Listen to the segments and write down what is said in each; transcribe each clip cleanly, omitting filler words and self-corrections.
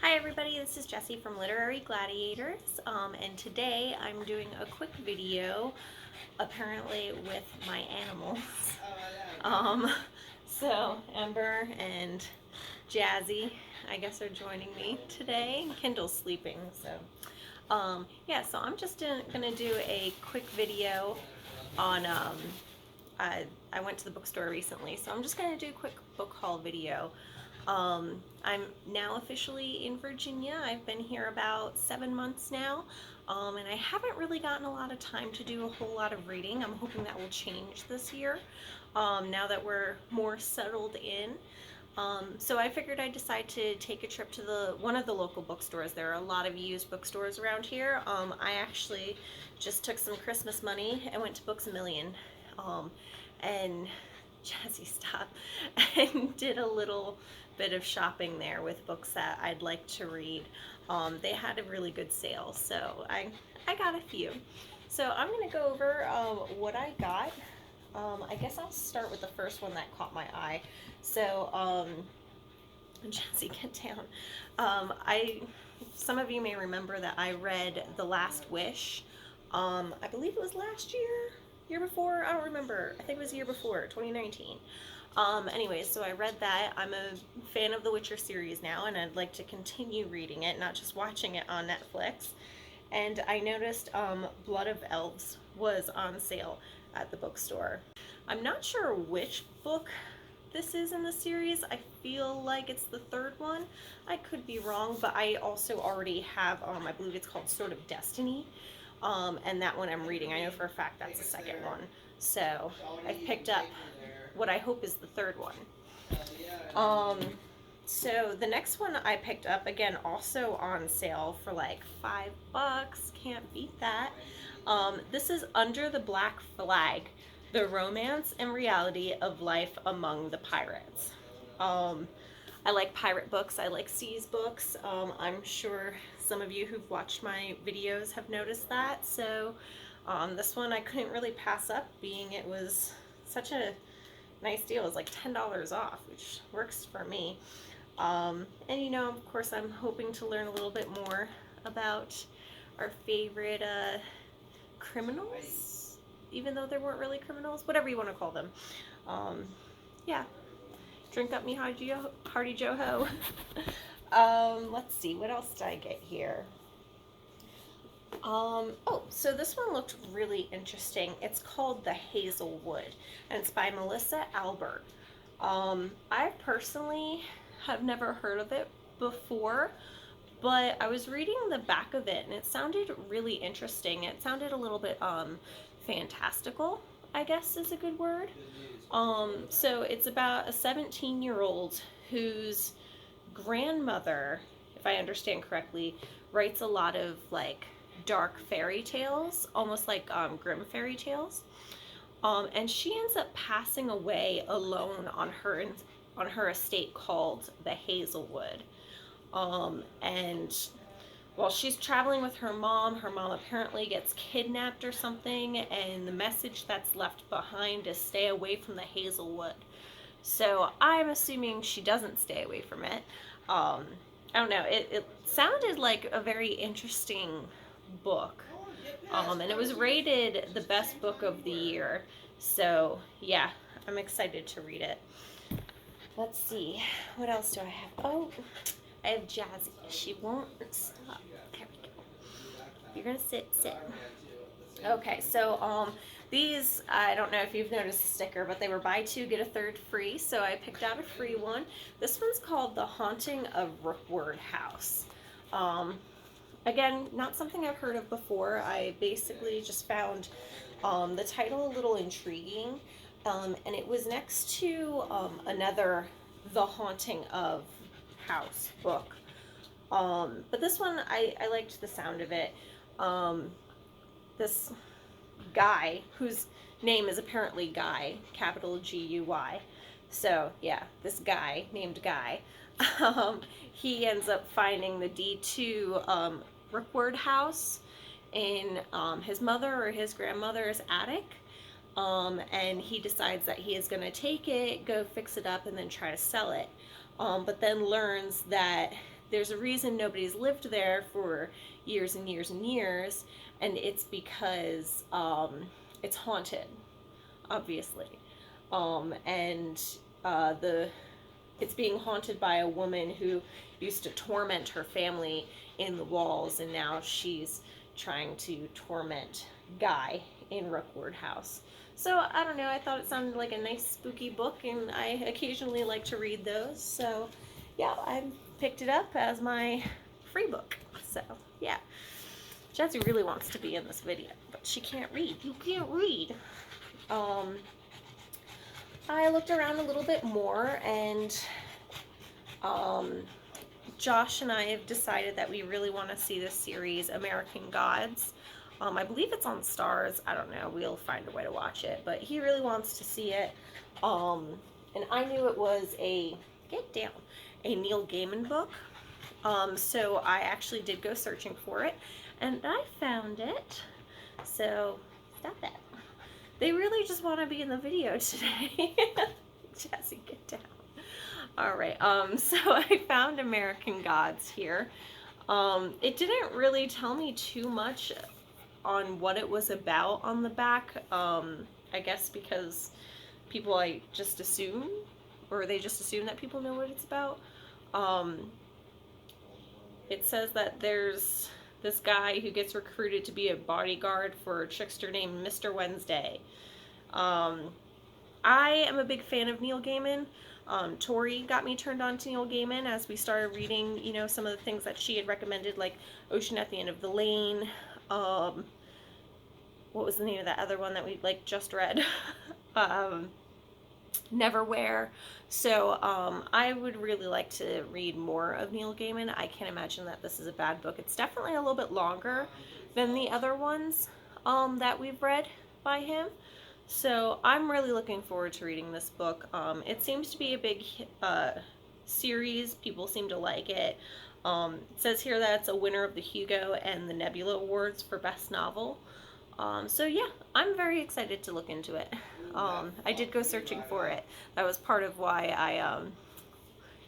Hi everybody, this is Jesi from Literary Gladiators, and today I'm doing a quick video, apparently with my animals. Um, so Ember and Jazzy, I guess, are joining me today. Kindle's sleeping, so yeah. So I'm just gonna do a quick video on. I went to the bookstore recently, so I'm just gonna do a quick book haul video. I'm now officially in Virginia. I've been here about 7 months now, and I haven't really gotten a lot of time to do a whole lot of reading. I'm hoping that will change this year, now that we're more settled in. So I figured I'd decide to take a trip to one of the local bookstores. There are a lot of used bookstores around here. I actually just took some Christmas money and went to Books A Million, and Jazzy stopped and did a little bit of shopping there with books that I'd like to read. They had a really good sale, so I got a few. So I'm going to go over what I got. I guess I'll start with the first one that caught my eye. So, Jesse, get down. Some of you may remember that I read The Last Wish. I believe it was last year before, I don't remember. I think it was the year before, 2019. Anyways, so I read that. I'm a fan of the Witcher series now, and I'd like to continue reading it, not just watching it on Netflix. And I noticed Blood of Elves was on sale at the bookstore. I'm not sure which book this is in the series. I feel like it's the third one. I could be wrong, but I also already have, I believe it's called Sword of Destiny, and that one I'm reading. I know for a fact that's the second one. So I've picked up what I hope is the third one. So the next one I picked up, again, also on sale for like $5. Can't beat that. This is Under the Black Flag, The Romance and Reality of Life Among the Pirates. I like pirate books. I like seas books. I'm sure some of you who've watched my videos have noticed that. So this one I couldn't really pass up, being it was such a nice deal. It was like $10 off, which works for me. And you know, of course, I'm hoping to learn a little bit more about our favorite criminals, even though they weren't really criminals, whatever you want to call them. Yeah, drink up me hearty Joe Ho. Let's see, what else did I get here? Oh, so this one looked really interesting. It's called The Hazelwood, and it's by Melissa Albert. I personally have never heard of it before, but I was reading the back of it and it sounded really interesting. It sounded a little bit fantastical, I guess is a good word. So it's about a 17-year-old whose grandmother, if I understand correctly, writes a lot of like dark fairy tales, almost like Grimm fairy tales. And she ends up passing away alone on her estate called the Hazelwood. And while she's traveling with her mom apparently gets kidnapped or something, and the message that's left behind is stay away from the Hazelwood. So I'm assuming she doesn't stay away from it. I don't know, it sounded like a very interesting book. And it was rated the best book of the year. So yeah, I'm excited to read it. Let's see, what else do I have? Oh, I have Jazzy. She won't stop. There we go. You're gonna sit. Okay, so these, I don't know if you've noticed the sticker, but they were buy two, get a third free. So I picked out a free one. This one's called The Haunting of Rookward House. Again, not something I've heard of before. I basically just found the title a little intriguing, and it was next to another The Haunting of House book. But this one, I liked the sound of it. This guy, whose name is apparently Guy, capital G-U-Y. So yeah, this guy named Guy, he ends up finding the deed to Rookward house in his mother or his grandmother's attic, and he decides that he is going to take it, go fix it up, and then try to sell it, but then learns that there's a reason nobody's lived there for years and years and years, and it's because it's haunted, obviously. And the it's being haunted by a woman who used to torment her family in the walls, and now she's trying to torment Guy in Rookward house. So I don't know, I thought it sounded like a nice spooky book, and I occasionally like to read those. So yeah, I picked it up as my free book. So yeah, Jesi really wants to be in this video, but she can't read. You can't read. I looked around a little bit more, and Josh and I have decided that we really want to see this series, American Gods. I believe it's on Stars. I don't know. We'll find a way to watch it. But he really wants to see it. And I knew it was a Neil Gaiman book. So I actually did go searching for it, and I found it. So stop that. They really just want to be in the video today. Jesi, get down. All right. So I found American Gods here. It didn't really tell me too much on what it was about on the back. I guess because people just assume, or they just assume that people know what it's about. It says that there's this guy who gets recruited to be a bodyguard for a trickster named Mr. Wednesday. I am a big fan of Neil Gaiman. Tori got me turned on to Neil Gaiman as we started reading, you know, some of the things that she had recommended, like Ocean at the End of the Lane. What was the name of that other one that we just read? Neverwhere. So I would really like to read more of Neil Gaiman. I can't imagine that this is a bad book. It's definitely a little bit longer than the other ones that we've read by him. So I'm really looking forward to reading this book. It seems to be a big series. People seem to like it. It says here that it's a winner of the Hugo and the Nebula Awards for Best Novel. So yeah, I'm very excited to look into it. I did go searching for it. That was part of why I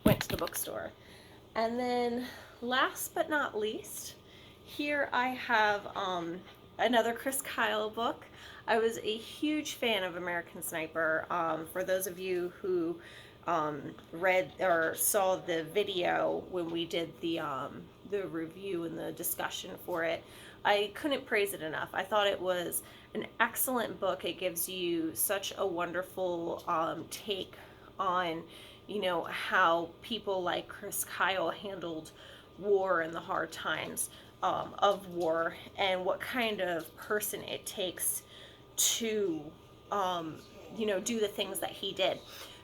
went to the bookstore. And then last but not least, here I have another Chris Kyle book. I was a huge fan of American Sniper. For those of you who read or saw the video when we did the review and the discussion for it, I couldn't praise it enough. I thought it was an excellent book. It gives you such a wonderful take on, you know, how people like Chris Kyle handled war and the hard times of war, and what kind of person it takes to, you know, do the things that he did.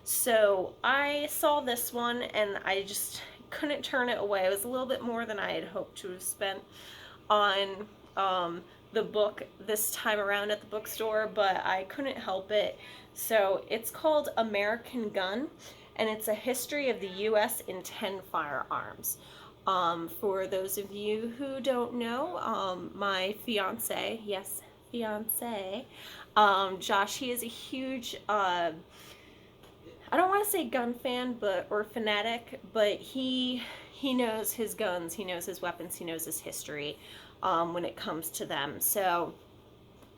So I saw this one and I just couldn't turn it away. It was a little bit more than I had hoped to have spent on the book this time around at the bookstore, but I couldn't help it. So it's called American Gun, and it's a history of the U.S. in 10 firearms. For those of you who don't know, my fiance, yes, fiance, Josh, he is a huge, I don't want to say gun fan, or fanatic, but he knows his guns, he knows his weapons, he knows his history when it comes to them. So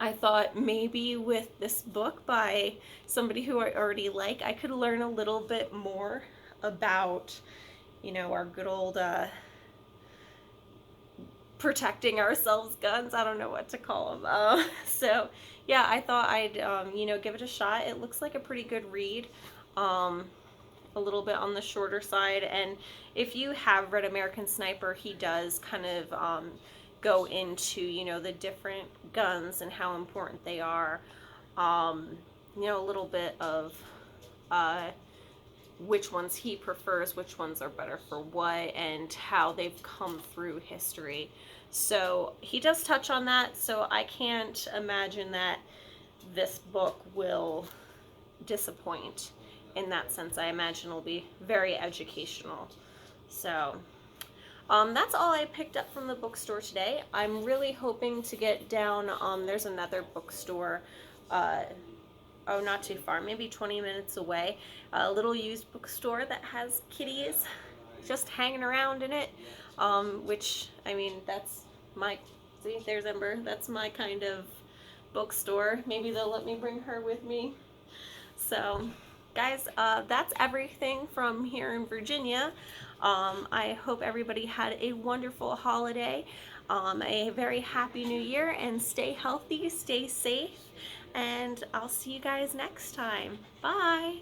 I thought maybe with this book by somebody who I already like, I could learn a little bit more about, you know, our good old protecting ourselves guns. I don't know what to call them. So yeah, I thought I'd you know, give it a shot. It looks like a pretty good read. A little bit on the shorter side, and if you have read American Sniper, he does kind of go into, you know, the different guns and how important they are. You know, a little bit of which ones he prefers, which ones are better for what, and how they've come through history. So he does touch on that, so I can't imagine that this book will disappoint in that sense. I imagine it'll be very educational. So that's all I picked up from the bookstore today. I'm really hoping to get down, there's another bookstore, oh, not too far, maybe 20 minutes away, a little used bookstore that has kitties just hanging around in it, which, I mean, that's my, see, there's Ember, that's my kind of bookstore. Maybe they'll let me bring her with me. So, guys, that's everything from here in Virginia. I hope everybody had a wonderful holiday, a very happy new year, and stay healthy, stay safe, and I'll see you guys next time. Bye!